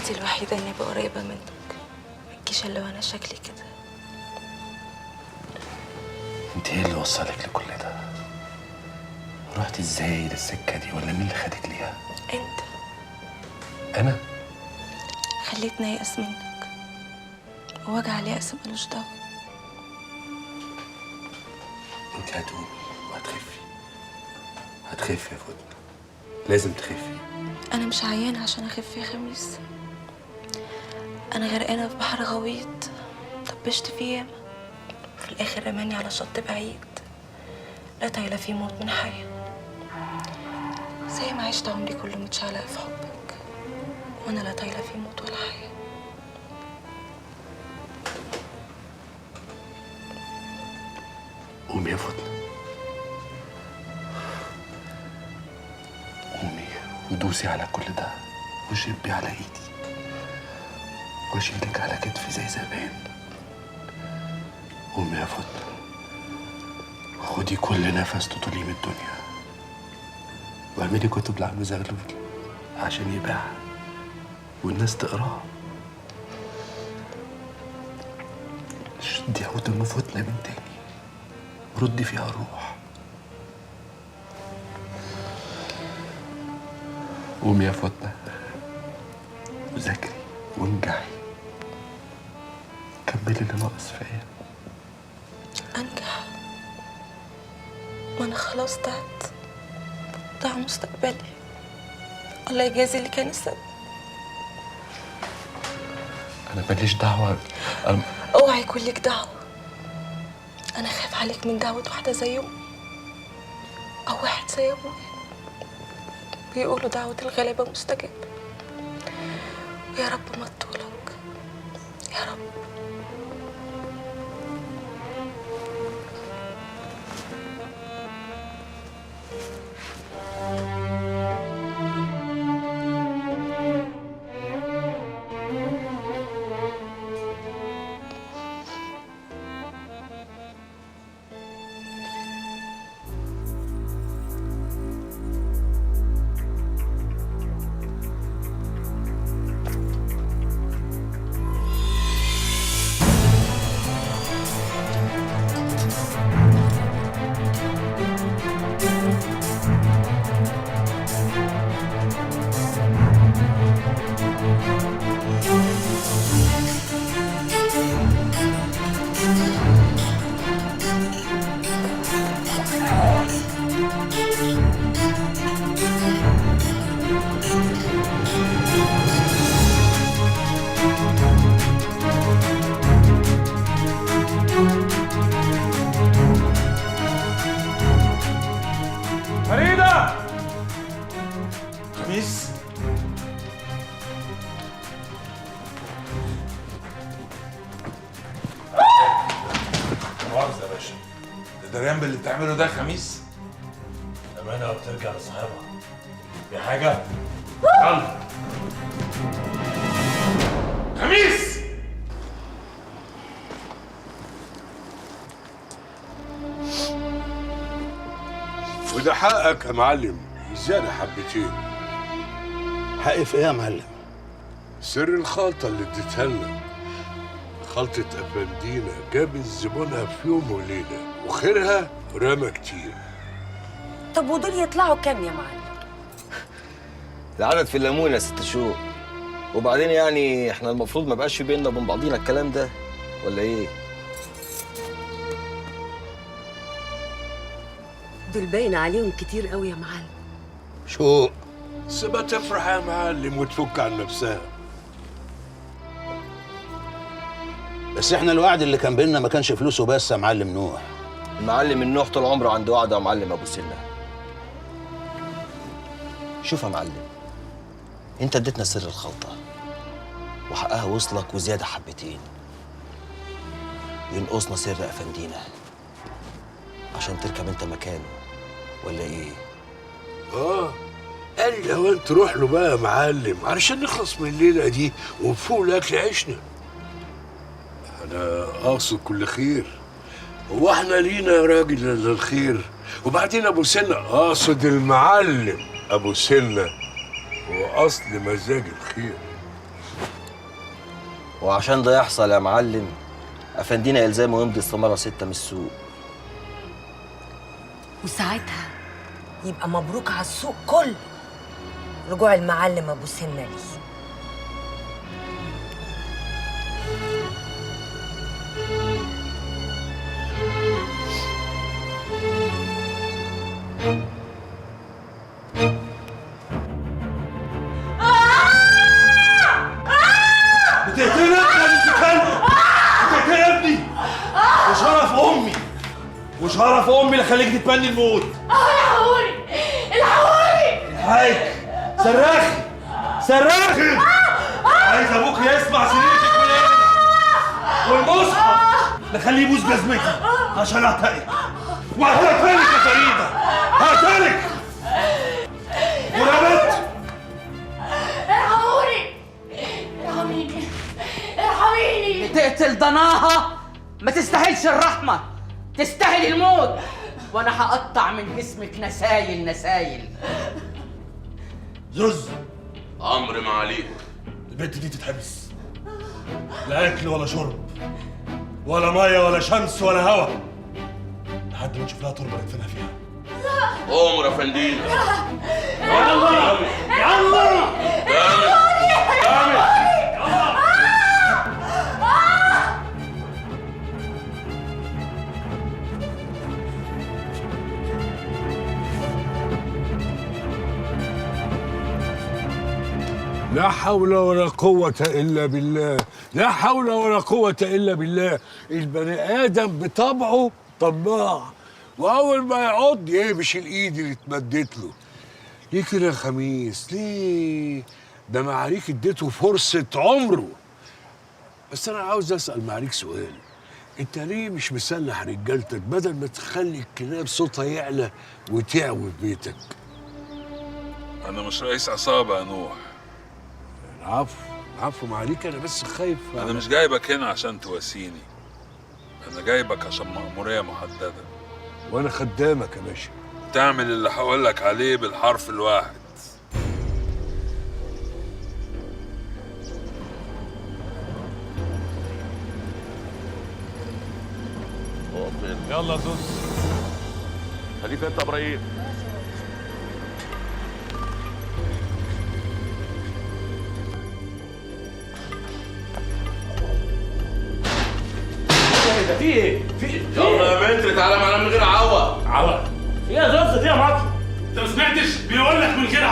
فرصتي الوحيدة إني أبقى قريبة منك، متجيش إلا وأنا شكلي كده. انت ايه اللي وصلك لكل ده؟ رحت ازاي للسكة دي، ولا مين اللي خدك ليها؟ أنت. أنا؟ خليتني أيأس منك، ووجع اليأس ملوش دواء. انت هتقومي وهتخفي، هتخفي يا فاطمة، لازم تخفي. أنا مش عيانة عشان أخف يا خميس، أنا غرقانة في بحر غويط طبشت فيه ياما، في الآخر رماني على شط بعيد لا طايلة فيه موت من حياة. زي ما عشت عمري كله متشعلقة في حبك، وأنا لا طايلة فيه موت ولا حياة. قومي يا فاطمة، قومي ودوسي على كل ده وشبي على ايدي واشيلك على كتفي زي زمان. قومي يا فاطمة، خدي كل نفس تطوليه من الدنيا، واعملي كتب لعم زغلول عشان يباع والناس تقراها. شدي عود ام فاطمة من تاني وردي فيها الروح. قومي يا فاطمة وذاكري وانجحي، كملي اللي ناقص فيا. أنجح؟ ما أنا خلاص ضعت، ضاع مستقبلي. الله يجازي اللي كان السبب. أنا ماليش دعوة. اوعى يكون لك دعوة. أنا خايف عليك من دعوة واحدة زي أمي أو واحد زي أبويا. بيقولوا دعوة الغلابة مستجابة، ويا رب ما تطولك يا رب. فريدة! خميس؟ مؤاخذة يا باشا، ده دريان باللي بتعمله ده خميس؟ أمانة وبترجع لصاحبها. في حاجة؟ يلا. خميس! وده حقك يا معلم، زيادة حبتين. حقي في ايه يا معلم؟ سر الخلطة اللي اديتها لنا، خلطة أفندينا جاب زبونها في يوم وليلة، وخيرها رمى كتير. طب ودول يطلعوا كام يا معلم؟ العدد في الليمون يا ست شو. وبعدين يعني احنا المفروض ما بقاش في بيننا وبين بعضينا الكلام ده ولا ايه؟ دول باين عليهم كتير قوي يا معلم. شو؟ سيبها تفرح يا معلم وتفك عن نفسها. بس احنا الوعد اللي كان بيننا ما كانش فلوسه بس يا معلم نوح. المعلم النوح طول عمره عنده وعده يا معلم ابو سنه. شوف يا معلم، انت اديتنا سر الخلطه وحقها وصلك وزياده حبتين، ينقصنا سر افندينا عشان تركب انت مكانه ولا ايه؟ قال لي هو انت روح له بقى يا معلم علشان نخلص من الليلة دي ونفوق لأكل عيشنا. أنا أقصد كل خير، هو احنا لينا يا راجل إلا الخير؟ وبعدين أبو سنة، أقصد المعلم أبو سنة هو أصل مزاج الخير. وعشان ده يحصل يا معلم افندينا يلزمه يمضي استماره 6 من السوق. وساعتها يبقى مبروك على السوق كله رجوع المعلم ابو سنه ليه. بتقتلني يا بنت كلب! بتقتلني يا ابني! وشرف امي وشرف امي اللي خليك تتمني الموت. الحقوني الحقوني! الحاج صرخي صرخي! عايز ابوك يسمع سريرتك من هنا والمصحف نخليه يبوس جزمتي عشان اعتقك وهقتلك يا فريده هقتلك ورمت. الحقوني ارحميني ارحميني! تقتل ضناها ما تستاهلش الرحمة، تستاهل الموت، وانا هقطع من جسمك نسايل نسايل. زوز امر معاليك. البنت دي تتحبس، لا اكل ولا شرب ولا ميه ولا شمس ولا هوا لحد ما نشوف لها تربه ندفنها فيها. امر يا فندينا. يلا يلا لا حول ولا قوة إلا بالله، لا حول ولا قوة إلا بالله. البني آدم بطبعه طماع، وأول ما يعض يهبش الإيد اللي اتمدت له. ليه كده يا خميس؟ ليه؟ ده معاريك اديته فرصة عمره. بس أنا عاوز أسأل معاريك سؤال، أنت ليه مش مسلح رجالتك بدل ما تخلي الكلاب صوتها يعلى وتعوي في بيتك؟ انا مش رئيس عصابه يا نوح. العفو معاليك، انا بس خايف. انا مش جايبك هنا عشان تواسيني، انا جايبك عشان مأمورية محددة. وانا خدامك يا باشا. تعمل اللي هقولك عليه بالحرف الواحد. يلا زوز خليك انت ابراهيم. في ايه؟ يلا يا بنت تعالى معانا من غير عوق. عوق؟ في ايه يا زوز؟ في ايه يا مطر؟ انت ما سمعتش؟ بيقول لك من غير